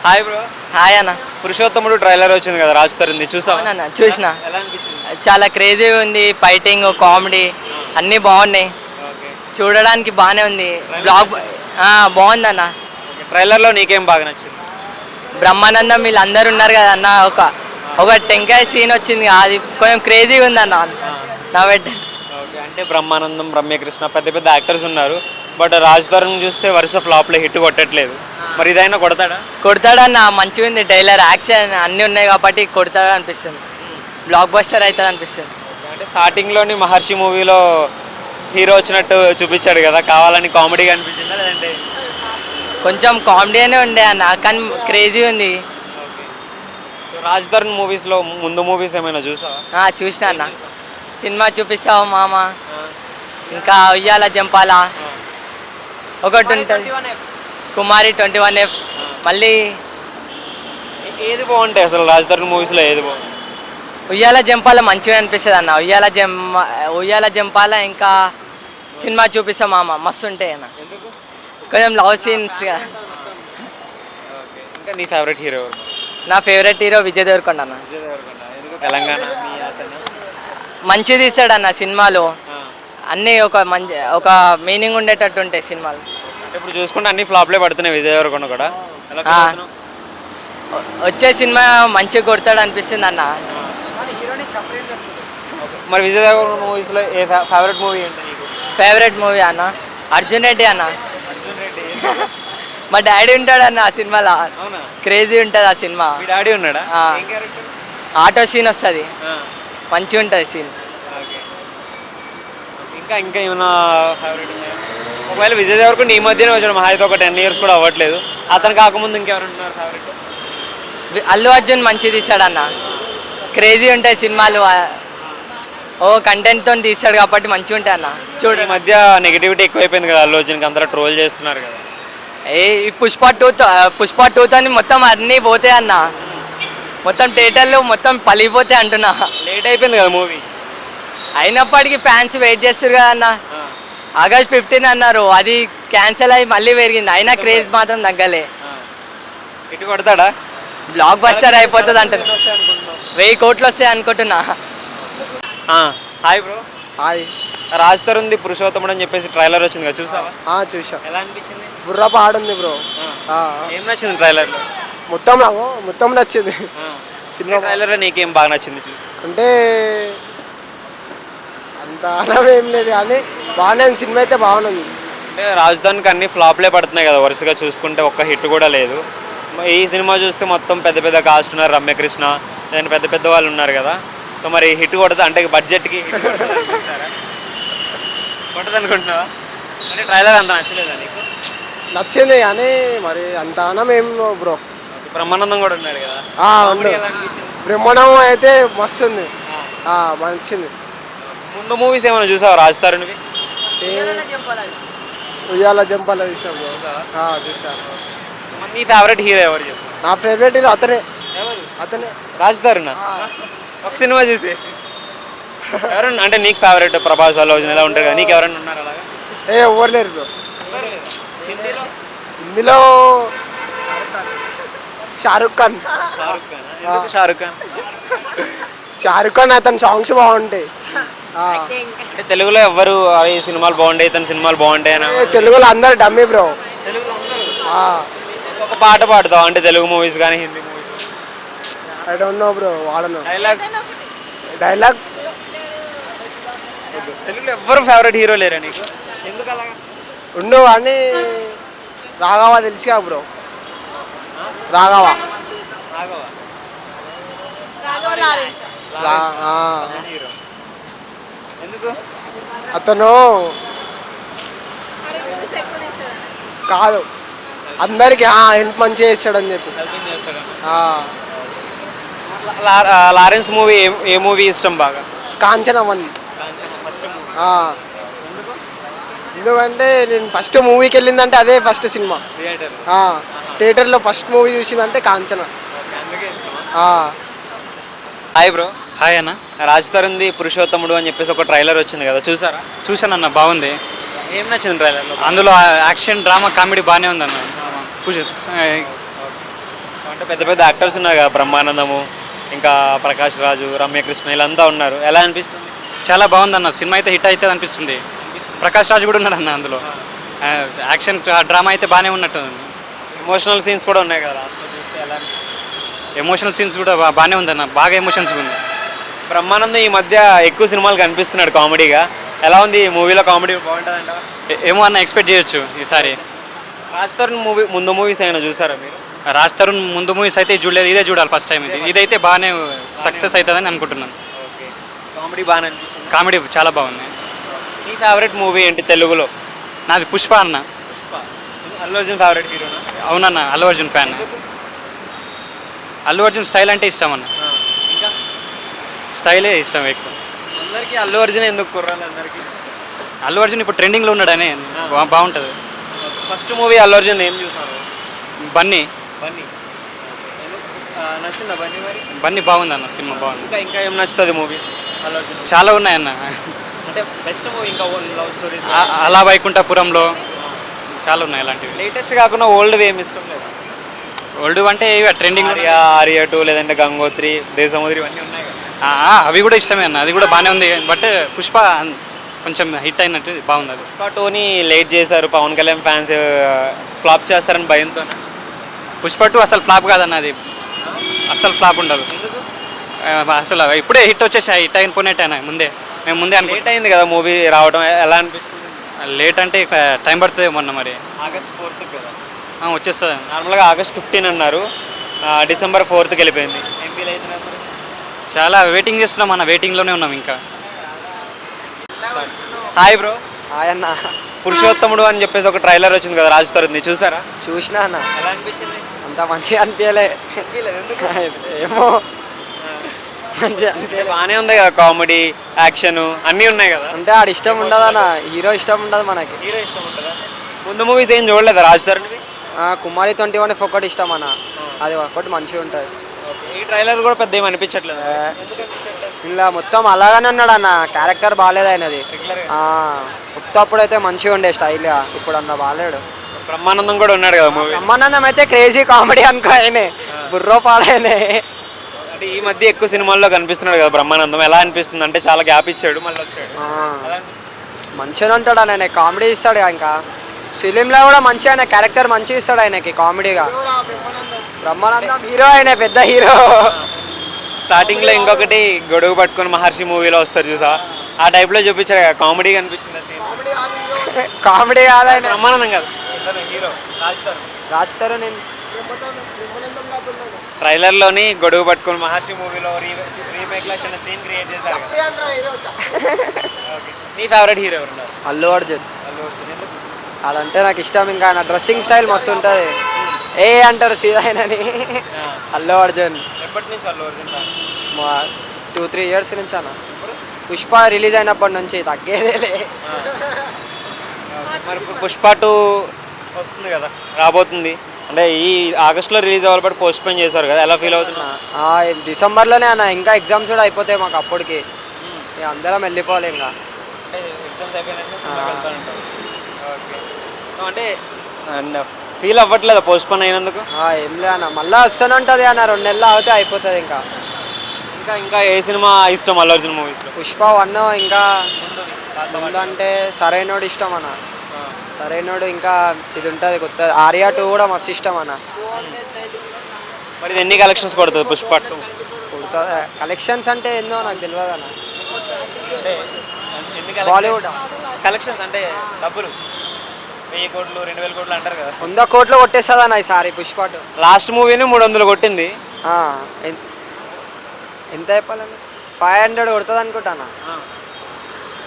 Hi bro. Hi అన్న. పురుషోత్తముడు trailer వచ్చింది కదా, రాజ్ తరుణ్ది, చూసావా? అవునన్న చూసిన. ఎలా అనిపించింది? చాలా క్రేజీ ఉంది, ఫైటింగ్ కామెడీ అన్నీ బాగున్నాయి, ఓకే. చూడడానికి బాగానే ఉంది. బ్లాగ్ బాగుందన్న. ట్రైలర్లో నీకేం బాగా నచ్చింది? బ్రహ్మానందం వీళ్ళందరూ ఉన్నారు కదా అన్న, ఒక టెంకాయ సీన్ వచ్చింది, అది కొంచెం క్రేజీగా ఉందన్న నవ్వెట్. ఓకే, అంటే బ్రహ్మానందం, రమ్యకృష్ణ పెద్ద పెద్ద యాక్టర్స్ ఉన్నారు. బట్ రాజ్ తరుణ్ చూస్తే వరుస ఫ్లాప్లో హిట్ కొట్టట్లేదు. మరి ఇదైనా కొడతాడా? కొడతాడన్న, మంచిగా ఉంది ట్రైలర్, యాక్షన్ అన్నీ ఉన్నాయి కాబట్టి కొడతాడు అనిపిస్తుంది, బ్లాక్ బస్టర్ అవుతుంది అనిపిస్తుంది. అంటే స్టార్టింగ్లోని మహర్షి మూవీలో హీరో వచ్చినట్టు చూపించాడు కదా, కావాలని కామెడీగా అనిపించిందా లేదంటే? కొంచెం కామెడీనే ఉండే అన్న, కానీ క్రేజీ ఉంది. రాజ్ తరుణ్ మూవీస్లో ముందు మూవీస్ ఏమైనా చూసావా? చూసిన అన్న. సినిమా చూపిస్తావు మామ, ఇంకా ఉయ్యాల జంపాల ఒకటి ఉంటుంది, కుమారి 21F. మళ్ళీ ఏది బాగుంటాయి అసలు రాజ్ తరుణ్ మూవీస్లో? ఏది బాగుంది? ఉయ్యాల జంపాల మంచిగా అనిపిస్తుంది అన్న. ఉయ్యాల జంపాల ఇంకా సినిమా చూపిస్తాం మామ, మస్తు ఉంటాయి అన్న. కొంచెం లవ్ సీన్స్. ఇంకా నీ ఫేవరెట్ హీరో ఎవరు? నా ఫేవరెట్ హీరో విజయ్ దేవరకొండ అన్న. తెలంగాణ మీ ఆసన. మంచి తీస్తాడన్న సినిమాలో, అన్నీ ఒక మీనింగ్ ఉండేటట్టు ఉంటాయి సినిమాలు. ఇప్పుడు చూసుకుంటే అన్ని ఫ్లాప్లే పడుతున్నాయి విజయ్ దేవరకొండ కూడా. వచ్చే సినిమా మంచిగా కొడతాడు అనిపిస్తుంది అన్న. మరి విజయ్ దేవరకొండ మూవీస్లో ఏ ఫేవరెట్ మూవీ ఏంటి నీకు? ఫేవరెట్ మూవీ అన్న అర్జున్ రెడ్డి అన్న. మా డాడీ ఉంటాడు అన్న ఆ సినిమాలో, క్రేజీ ఉంటుంది ఆ సినిమా. మీ డాడీ ఉన్నాడా? ఆటో సీన్ వస్తుంది, మంచిగా ఉంటుంది సీన్. ఇంకా ఇంకా ఏమన్నా ఫేవరెట్ ఉన్నాయా? ఒకవేళ విజయ్ దేవరకొండ ఈ మధ్యనే వచ్చాడు, మహా అయితే ఒక 10 years కూడా అవ్వట్లేదు. అతను కాకముందు ఇంకెవరు ఉన్నారు ఫేవరెట్? అల్లు అర్జున్ మంచిగా తీస్తాడు అన్న, క్రేజీ ఉంటాయి సినిమాలు, కంటెంట్తో తీస్తాడు కాబట్టి మంచిగా ఉంటాయి అన్న. చూడు, ఈ మధ్య నెగిటివిటీ ఎక్కువైపోయింది కదా, అల్లు అర్జున్కి అందరూ ట్రోల్ చేస్తున్నారు కదా. ఈ పుష్ప 2తో మొత్తం అన్నీ పోతాయి అన్న, మొత్తం థియేటర్లు మొత్తం పలిగిపోతాయి అంటున్నా. లేట్ అయిపోయింది కదా మూవీ. అయినప్పటికీ ఫ్యాన్స్ వెయిట్ చేస్తారు కదా అన్న. August 15 అన్నారు, అది క్యాన్సిల్ అయ్యి మళ్ళీ పెరిగింది, అయినా క్రేజ్ మాత్రం తగ్గలే. ఇటు కొడతాడా? బ్లాక్ బస్టర్ అయిపోతుంది అంటున్నా, 1000 కోట్లు వస్తాయి అనుకుంటున్నా. Hi bro. హాయ్. రాజ్ తరుణ్ది పురుషోత్తముడు అని చెప్పేసి ట్రైలర్ వచ్చింది కదా, చూసావా? చూసా. ఎలా అనిపించింది? బుర్ర పాడుంది బ్రో. ఏం నచ్చింది ట్రైలర్లో? మొత్తం నచ్చింది సినిమా. ట్రైలర్లో నీకేం బాగా నచ్చింది? అంటే అంత అనం ఏం లేదు కానీ బాగానే సినిమా అయితే బాగుంది. అంటే రాజధానికి అన్ని ఫ్లాప్లే పడుతున్నాయి కదా వరుసగా, చూసుకుంటే ఒక్క హిట్ కూడా లేదు. ఈ సినిమా చూస్తే మొత్తం పెద్ద పెద్ద కాస్ట్ ఉన్నారు, రమ్యకృష్ణ నేను పెద్ద పెద్ద వాళ్ళు ఉన్నారు కదా. సో మరి హిట్ కొడతా అంటే బడ్జెట్కి కొట్టదు అనుకుంటున్నావా? అంటే ట్రైలర్ అంత నచ్చలేదా నీకు? నచ్చింది కానీ మరి అంత అనం ఏం బ్రో. బ్రహ్మానందం కూడా ఉన్నాడు కదా. బ్రహ్మాండం అయితే మస్తు ఉంది, నచ్చింది. ముందు మూవీస్ ఏమైనా చూసావా రాజ్ తరుణ్వి? ఉయ్యాల జంపాల చూసాం బ్రో. చూసాను. నీ ఫేవరెట్ హీరో ఎవరు చెప్పు? నా ఫేవరెట్ హీరో అతనే రాజ్ తరుణ్. ఒక సినిమా చూసి ఎవరన్నా అంటే నీకు ఫేవరెట్? ప్రభాస్, అల్లు అర్జున్ ఇలా ఉంటారు కదా, నీకు ఎవరైనా ఉన్నారు అలాగా? ఎవరు లేరు బ్రో. హిందీలో షారుఖ్ ఖాన్. షారుఖ్ ఖాన్ అతని సాంగ్స్ బాగుంటాయి. అంటే తెలుగులో ఎవరు ఈ సినిమాలు బాగుంటాయి, ఇతని సినిమాలు బాగుంటాయి అని? తెలుగులో అందరు డమ్మీ బ్రో. ఒక పాట పాడుతావు అంటే తెలుగు మూవీస్ కానీ Hindi movies? I don't know bro, వాడను. డైలాగ్ తెలుగులో ఎవరు ఫేవరెట్ హీరో లేరా నీకు? ఎందుకు అలా? ఉండు కానీ రాఘవ తెలుసుగా బ్రో. రాఘవ ఎందుకు? అతను కాదు అందరికి హెల్ప్ మంచిగా చేస్తాడని చెప్పి. లారెన్స్ మూవీ ఏ మూవీ ఇష్టం బాగా? కాంచన 1. ఎందుకంటే నేను ఫస్ట్ మూవీకి వెళ్ళిందంటే అదే ఫస్ట్ సినిమా. థియేటర్లో ఫస్ట్ మూవీ చూసిందంటే కాంచన. Hi bro. హాయ్ అన్న. రాజ్ తరుణ్ది పురుషోత్తముడు అని చెప్పేసి ఒక ట్రైలర్ వచ్చింది కదా, చూసారా? చూశానన్న, బాగుంది. ఏం నచ్చింది ట్రైలర్లో? అందులో యాక్షన్ డ్రామా కామెడీ బాగానే ఉందన్న. అంటే పెద్ద పెద్ద యాక్టర్స్ ఉన్నారు కదా, బ్రహ్మానందము, ఇంకా ప్రకాష్ రాజు, రమ్యకృష్ణ వీళ్ళంతా ఉన్నారు. ఎలా అనిపిస్తుంది? చాలా బాగుందన్న సినిమా అయితే హిట్ అవుతుంది అనిపిస్తుంది. ప్రకాష్ రాజ్ కూడా ఉన్నాడు అన్న అందులో. యాక్షన్ డ్రామా అయితే బాగానే ఉన్నట్టు. ఎమోషనల్ సీన్స్ కూడా ఉన్నాయి కదా లాస్ట్లో చూస్తే, ఎలా అనిపిస్తుంది? ఎమోషనల్ సీన్స్ కూడా బాగానే ఉందన్న, బాగా ఎమోషన్స్ ఉంది. బ్రహ్మానందం ఈ మధ్య ఎక్కువ సినిమాలు కనిపిస్తున్నాడు కామెడీగా. ఎలా ఉంది ఈ మూవీలో? కామెడీ బాగుంటుందంట. ఏమో అన్న ఎక్స్పెక్ట్ చేయొచ్చు ఈసారి. రాజ్ తరుణ్ ముందు మూవీస్ అయినా చూసారా మీరు? రాజ్ తరుణ్ ముందు మూవీస్ అయితే చూడలేదు, ఇదే చూడాలి ఫస్ట్ టైం. ఇదైతే బాగానే సక్సెస్ అవుతుందని అనుకుంటున్నాను. ఓకే, కామెడీ బాగా అనిపించింది. కామెడీ చాలా బాగుంది. నీ ఫేవరెట్ మూవీ ఏంటి తెలుగులో? నాది పుష్ప అన్న. పుష్ప. అల్లు అర్జున్ ఫేవరెట్ హీరోనా? అవునన్న, అల్లు అర్జున్ ఫ్యాన్. అల్లు అర్జున్ స్టైల్ అంటే ఇష్టం అన్న. ఇంకా స్టైలే ఇష్టం ఎక్కువ. అందరికీ అల్లు అర్జున్ ఎందుకు కుర్రాలి అందరికీ? అల్లు అర్జున్ ఇప్పుడు ట్రెండింగ్లో ఉన్నాడని బాగుంటుంది. ఫస్ట్ మూవీ అల్లు అర్జున్ ఏం చూసారు? బన్నీ. బన్నీ నచ్చిందా? బన్నీ మరి బన్నీ బాగుంది అన్న, సినిమా బాగుంది. ఇంకా ఇంకా ఏం నచ్చుతుంది మూవీ అల్లు అర్జున్? చాలా ఉన్నాయన్న. అంటే బెస్ట్ మూవీ ఇంకా లవ్ స్టోరీస్ అలా వైకుంఠపురంలో చాలా ఉన్నాయి అలాంటివి. లేటెస్ట్ కాకుండా ఓల్డ్ ఏమి ఇష్టం లేదా? ఓల్డ్ అంటే ఇవి ట్రెండింగ్. ఆర్యా 2 లేదంటే గంగోత్రి, దేశముద్రి ఇవన్నీ ఉన్నాయి కదా. అవి కూడా ఇష్టమే అన్న, అది కూడా బాగానే ఉంది. బట్ పుష్ప కొంచెం హిట్ అయినట్టు బాగుంది. అది పుష్ప 2ని లేట్ చేశారు, పవన్ కళ్యాణ్ ఫ్యాన్స్ ఫ్లాప్ చేస్తారని భయంతో. పుష్ప 2 అసలు ఫ్లాప్ కాదన్న, అది అసలు ఫ్లాప్ ఉండదు. అసలు ఇప్పుడే హిట్ వచ్చేసి హిట్ అయిపోయినట్టేనా ముందే. మేము ముందే లేట్ అయింది కదా మూవీ రావడం, ఎలా అనిపిస్తుంది? లేట్ అంటే టైం పడుతుంది మొన్న మరి. ఆగస్ట్ 4th కదా వచ్చేస్తుంది. నార్మల్గా ఆగస్ట్ 15 అన్నారు, డిసెంబర్ 4th వెళ్ళిపోయింది. ఏం ఫీల్ అవుతున్నారు? చాలా వెయిటింగ్ చేస్తున్నాం అన్న, వెయిటింగ్లోనే ఉన్నాం ఇంకా. Hi bro. ఆయన పురుషోత్తముడు అని చెప్పేసి ఒక ట్రైలర్ వచ్చింది కదా రాజ్ తరుణ్ది, చూసారా? చూసినా అన్న, ఎలా అనిపించింది? అంత మంచిగా అనిపించలే. ఏమో మంచిగా అంటే బాగానే ఉంది కదా, కామెడీ యాక్షన్ అన్నీ ఉన్నాయి కదా. అంటే ఆడ ఇష్టం ఉండదు అన్న, హీరో ఇష్టం ఉండదు మనకి. హీరో ఇష్టం ఉంటుందా? ముందు మూవీస్ ఏం చూడలేదా రాజ్ తరుణ్వి? కుమారి 21 ఒకటి ఇష్టం అన్న, అది ఒకటి మంచిగా ఉంటుంది. ఈ ట్రైలర్ కూడా పెద్ద ఏమి అనిపించట్లేదు. ఇలా మొత్తం అలాగనే ఉన్నాడు అన్న, క్యారెక్టర్ బాగాలేదు ఆయనది. ఉత్తప్పుడు అయితే మంచిగా ఉండే స్టైల్గా, ఇప్పుడు అన్న బాగాలేడు. బ్రహ్మానందం కూడా ఉన్నాడు కదా మూవీ. బ్రహ్మానందం అయితే క్రేజీ కామెడీ అనుకో, ఆయనే బుర్రో పాడైనే. అంటే ఈ మధ్య ఎక్కువ సినిమాల్లో కనిపిస్తున్నాడు కదా బ్రహ్మానందం, ఎలా అనిపిస్తుంది? అంటే చాలా గ్యాప్ ఇచ్చాడు, మళ్ళీ వచ్చాడు. ఎలా అనిపిస్తుంది? మంచిగా ఉంటాడు ఆయన, కామెడీ ఇస్తాడు. ఇంకా ఫిలింలో కూడా మంచిగా ఆయన క్యారెక్టర్ మంచిగా ఇస్తాడు ఆయనకి కామెడీగా. బ్రహ్మానందం హీరో, ఆయన పెద్ద హీరో. స్టార్టింగ్ లో ఇంకొకటి గొడుగు పట్టుకొని మహర్షి మూవీలో వస్తారు చూసా, ఆ టైప్ లో చూపించాడు కదా, కామెడీ అనిపించింది. కామెడీ కాదు ఆయన, బ్రహ్మానందం కాదు హీరో రాజ్ తరుణ్. ట్రైలర్ లోని గొడుగు పట్టుకొని మహర్షి మూవీలో రీమేక్ లో చిన్న సీన్ క్రియేట్ చేశారు కదా. Okay. నీ ఫేవరెట్ హీరో ఎవరు ఉన్నారు? అల్లు అర్జున్. అల్లు అర్జున్ ఎందుకు? అదంటే నాకు ఇష్టం. ఇంకా ఆయన డ్రెస్సింగ్ స్టైల్ మస్తు ఉంటుంది. ఏ అంటారు సీదా ఆయనని. అల్లు అర్జున్ ఎప్పటి నుంచి అల్లు అర్జున్ fan? 2-3 years నుంచి అన్న. పుష్ప రిలీజ్ అయినప్పటి నుంచి తగ్గేదేలే. మరి ఇప్పుడు పుష్ప 2 వస్తుంది కదా, రాబోతుంది. అంటే ఈ ఆగస్ట్లో రిలీజ్ అవ్వాలి, బట్ పోస్ట్ పోన్ చేశారు కదా, ఎలా ఫీల్ అవుతున్నా? డిసెంబర్లోనే అన్న, ఇంకా ఎగ్జామ్స్ కూడా అయిపోతాయి మాకు అప్పటికి. ఇక అందరం వెళ్ళిపోవాలి ఇంకా. అంటే ఫీల్ అవ్వట్లేదు పోస్ట్ పోన్ అయినందుకు? ఏం లే అన్న, మళ్ళీ వస్తూనే ఉంటుంది అన్న, 2 నెలలు అవుతే అయిపోతుంది ఇంకా. ఇంకా ఇంకా ఏ సినిమా ఇష్టం అల్లు అర్జున్ మూవీస్లో? పుష్ప 1 ఇంకా ముందంటే సరైనోడు ఇష్టం అన్న. సరైనోడు ఇంకా ఇది ఉంటుంది కొత్త ఆర్యా 2 కూడా మస్తు ఇష్టం అన్న. మరి ఇది ఎన్ని కలెక్షన్స్ కొడుతుంది పుష్ప 2? కొడుతుంది కలెక్షన్స్ అంటే ఏందో నాకు తెలియదు అన్న. బాలీవుడ్ కలెక్షన్స్ అంటే డబ్బులు 1000 కోట్లు 2000 కోట్లు అంటారు కదా, 100 కోట్లు కొట్టేస్తుంది అన్న ఈసారి పుష్ప 2. లాస్ట్ మూవీని 300 కొట్టింది. ఎంత చెప్పాలన్న, 500 కొడుతుంది అనుకుంటాను.